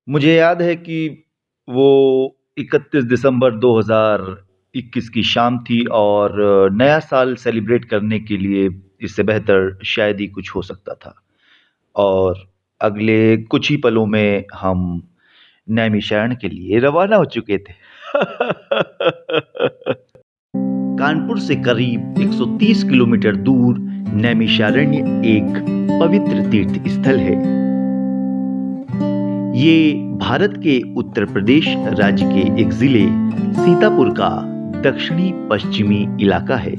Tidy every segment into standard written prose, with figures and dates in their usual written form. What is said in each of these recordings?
मुझे याद है कि वो 31 दिसंबर 2021 की शाम थी और नया साल सेलिब्रेट करने के लिए इससे बेहतर शायद ही कुछ हो सकता था। और अगले कुछ ही पलों में हम नैमिषारण्य के लिए रवाना हो चुके थे। कानपुर से करीब 130 किलोमीटर दूर नैमिषारण्य एक पवित्र तीर्थ स्थल है। ये भारत के उत्तर प्रदेश राज्य के एक जिले सीतापुर का दक्षिणी पश्चिमी इलाका है।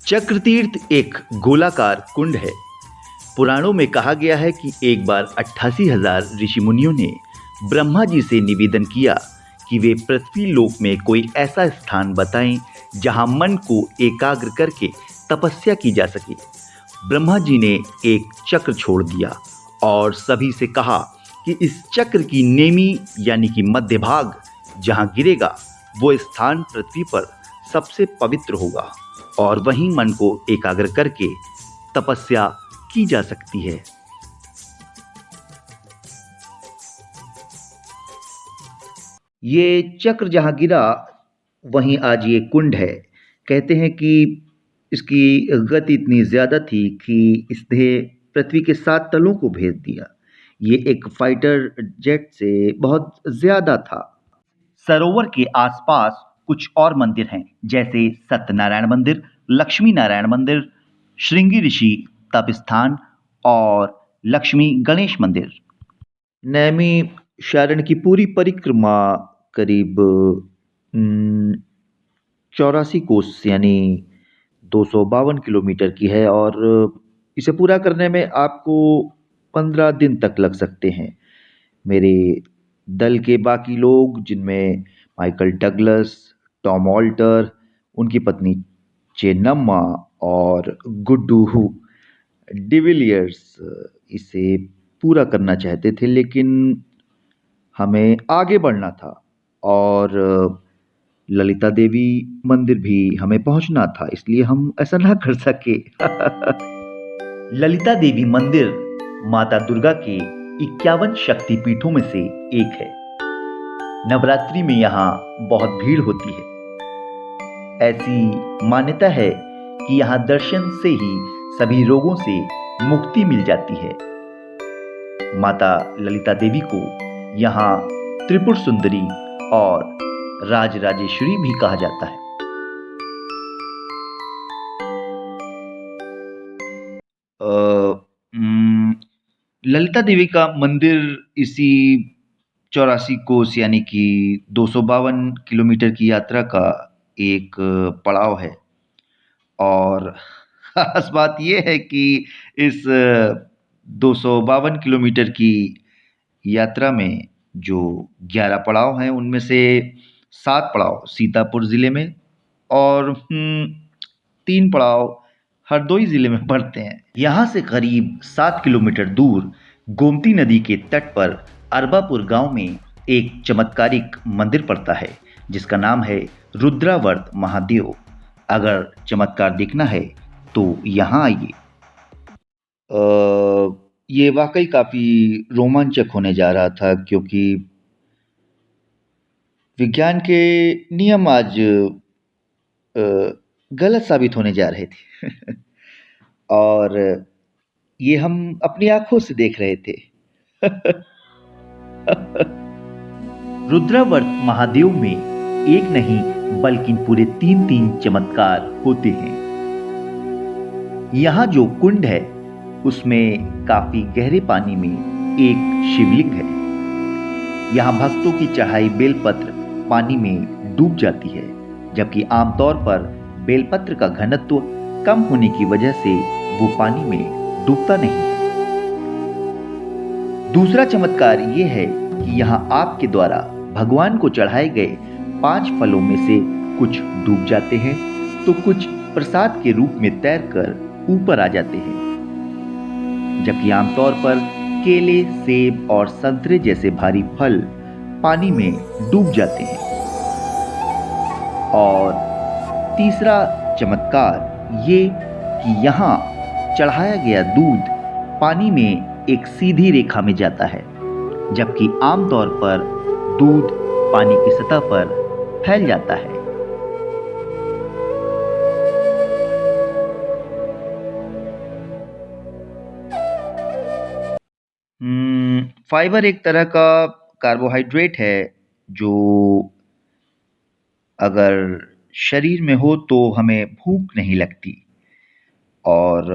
चक्रतीर्थ एक गोलाकार कुंड है। पुराणों में कहा गया है कि एक बार 88,000 ऋषि मुनियों ने ब्रह्मा जी से निवेदन किया कि वे पृथ्वी लोक में कोई ऐसा स्थान बताएं जहां मन को एकाग्र करके तपस्या की जा सके। ब्रह्मा जी ने एक चक्र छोड़ दिया और सभी से कहा कि इस चक्र की नेमी यानी कि मध्य भाग जहां गिरेगा वो स्थान पृथ्वी पर सबसे पवित्र होगा और वहीं मन को एकाग्र करके तपस्या की जा सकती है। ये चक्र जहां गिरा वहीं आज ये कुंड है। कहते हैं कि इसकी गति इतनी ज्यादा थी कि इसने पृथ्वी के 7 तलों को भेद दिया। ये एक फाइटर जेट से बहुत ज्यादा था। सरोवर के आसपास कुछ और मंदिर हैं, जैसे सत्यनारायण मंदिर, लक्ष्मी नारायण मंदिर, श्रृंगी ऋषि तप स्थान और लक्ष्मी गणेश मंदिर। नैमी शारण की पूरी परिक्रमा करीब 84 कोस यानी 252 किलोमीटर की है और इसे पूरा करने में आपको 15 दिन तक लग सकते हैं। मेरे दल के बाकी लोग जिनमें माइकल डगलस, टॉम ऑल्टर, उनकी पत्नी चेन्नम्मा और गुड्डू डिविलियर्स इसे पूरा करना चाहते थे, लेकिन हमें आगे बढ़ना था और ललिता देवी मंदिर भी हमें पहुंचना था, इसलिए हम ऐसा ना कर सके। ललिता देवी मंदिर माता दुर्गा के 51 शक्ति पीठों में से एक है। नवरात्रि में यहाँ बहुत भीड़ होती है। ऐसी मान्यता है कि यहाँ दर्शन से ही सभी रोगों से मुक्ति मिल जाती है। माता ललिता देवी को यहाँ त्रिपुर सुंदरी और राजराजेश्वरी भी कहा जाता है। ललिता देवी का मंदिर इसी 84 कोस यानी कि 252 किलोमीटर की यात्रा का एक पड़ाव है और खास बात यह है कि इस 252 किलोमीटर की यात्रा में जो 11 पड़ाव हैं उनमें से 7 पड़ाव सीतापुर जिले में और 3 पड़ाव हरदोई जिले में पड़ते हैं। यहाँ से करीब 7 किलोमीटर दूर गोमती नदी के तट पर अरबापुर गांव में एक चमत्कारिक मंदिर पड़ता है जिसका नाम है रुद्रावर्त महादेव। अगर चमत्कार देखना है तो यहाँ आइए। ये वाकई काफी रोमांचक होने जा रहा था क्योंकि विज्ञान के नियम आज गलत साबित होने जा रहे थे। और ये हम अपनी आंखों से देख रहे थे। रुद्रावर्त महादेव में एक नहीं बल्कि पूरे 3 चमत्कार होते हैं। यहाँ जो कुंड है उसमें काफी गहरे पानी में एक शिवलिंग है। यहाँ भक्तों की चढ़ाई बेलपत्र पानी में डूब जाती है, जबकि आमतौर पर बेलपत्र का घनत्व कम होने की वजह से वो पानी में डूबता नहीं है। दूसरा चमत्कार ये है कि यहाँ आपके द्वारा भगवान को चढ़ाए गए 5 फलों में से कुछ डूब जाते हैं तो कुछ प्रसाद के रूप में तैरकर ऊपर आ जाते हैं, जबकि आमतौर पर केले, सेब और संतरे जैसे भारी फल पानी में डूब जाते हैं। और तीसरा चमत्कार ये कि यहाँ चढ़ाया गया दूध पानी में एक सीधी रेखा में जाता है, जबकि आमतौर पर दूध पानी की सतह पर फैल जाता है। फाइबर एक तरह का कार्बोहाइड्रेट है जो अगर शरीर में हो तो हमें भूख नहीं लगती और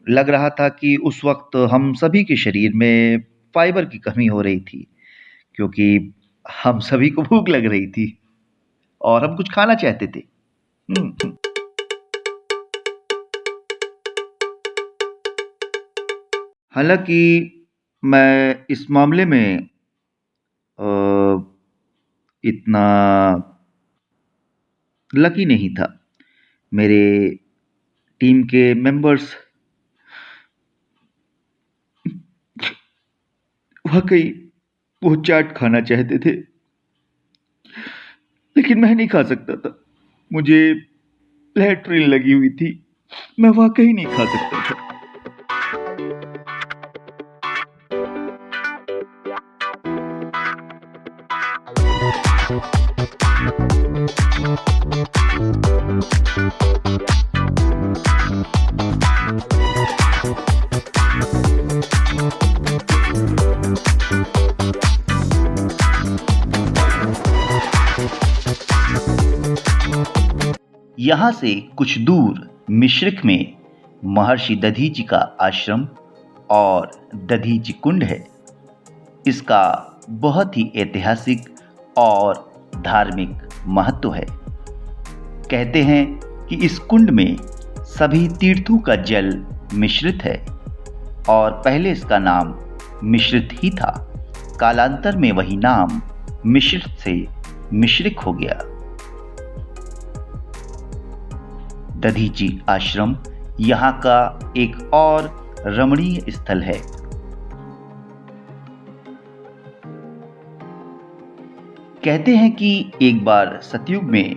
लग रहा था कि उस वक्त हम सभी के शरीर में फाइबर की कमी हो रही थी क्योंकि हम सभी को भूख लग रही थी और हम कुछ खाना चाहते थे। हम्म। हालांकि मैं इस मामले में अ, इतना लकी नहीं था। मेरे टीम के मेंबर्स वाकई वो चाट खाना चाहते थे, लेकिन मैं नहीं खा सकता था। मुझे लैट्रिन लगी हुई थी। मैं वाकई नहीं खा सकता था। यहाँ से कुछ दूर मिश्रिक में महर्षि दधीचि का आश्रम और दधीचि कुंड है। इसका बहुत ही ऐतिहासिक और धार्मिक महत्व है। कहते हैं कि इस कुंड में सभी तीर्थों का जल मिश्रित है और पहले इसका नाम मिश्रित ही था। कालांतर में वही नाम मिश्रित से मिश्रिक हो गया। दधीचि आश्रम यहाँ का एक और रमणीय स्थल है। कहते हैं कि एक बार सतयुग में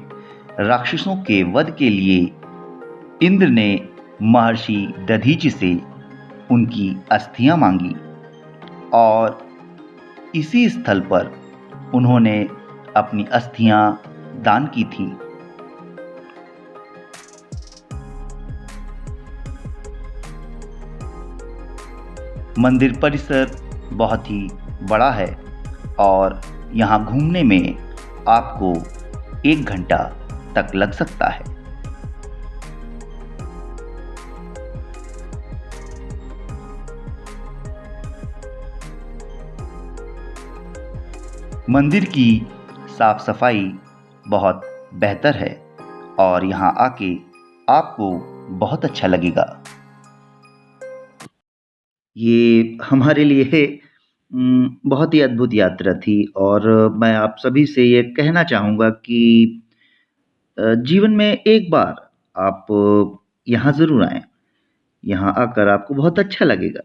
राक्षसों के वध के लिए इंद्र ने महर्षि दधीचि से उनकी अस्थियां मांगी और इसी स्थल पर उन्होंने अपनी अस्थियां दान की थीं। मंदिर परिसर बहुत ही बड़ा है और यहाँ घूमने में आपको 1 घंटा तक लग सकता है। मंदिर की साफ सफाई बहुत बेहतर है और यहाँ आके आपको बहुत अच्छा लगेगा। ये हमारे लिए बहुत ही अद्भुत यात्रा थी और मैं आप सभी से ये कहना चाहूँगा कि जीवन में एक बार आप यहाँ ज़रूर आएँ। यहाँ आकर आपको बहुत अच्छा लगेगा।